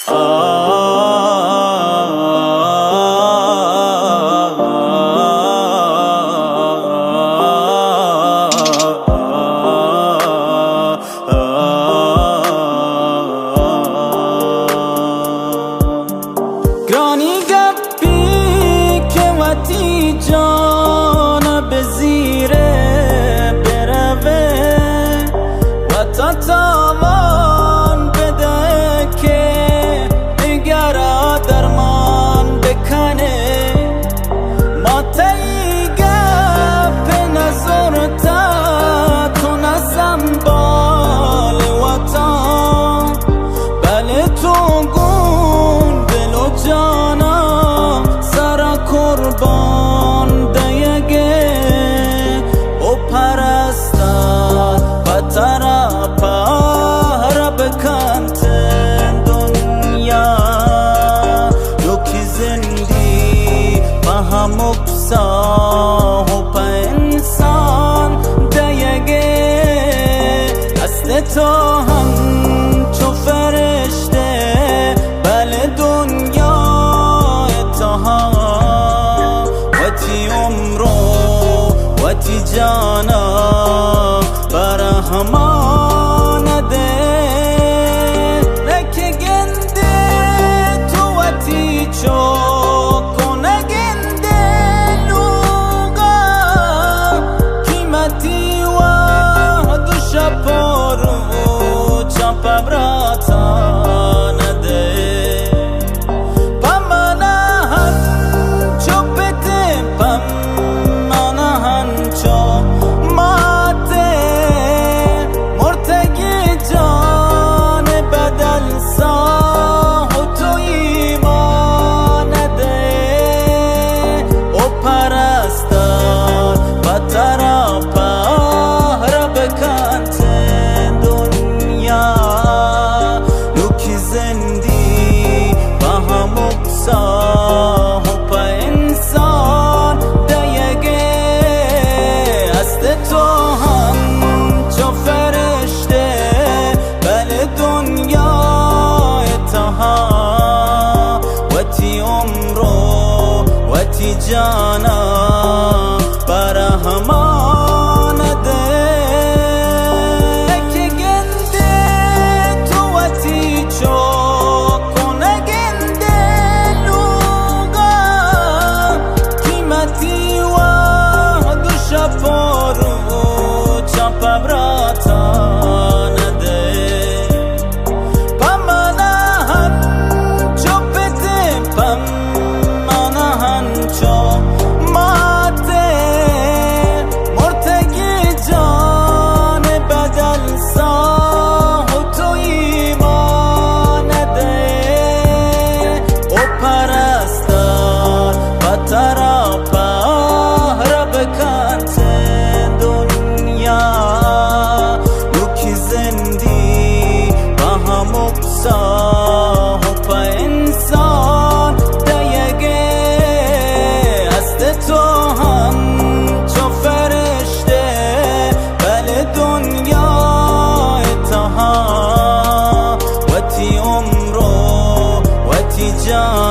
گرانی گپی که وقتی جان به زیره بروه و تا تاوان بده که نگره درمان بکنه ما تایی گپ نظر تا تو نزم بال وطن بله تو گون دل و جانم سر قربان دیگه او پرستد و ترا پهر بکنت دنیا یکی زندی و هم اکسا و پا انسان دیگه دست تو هم چو فرشته بله دنیا اتها وتی عمرو وتی جانا برهمان ده رکه گنده تو وتی چوکو نگنده لوگا قیمتی و دوش پارو چاپ براتان ده جانا برهمان ده که گنده تو وتی چوکو نگنده لوگا قیمتی و دوش پارو چاپ براتان ده جان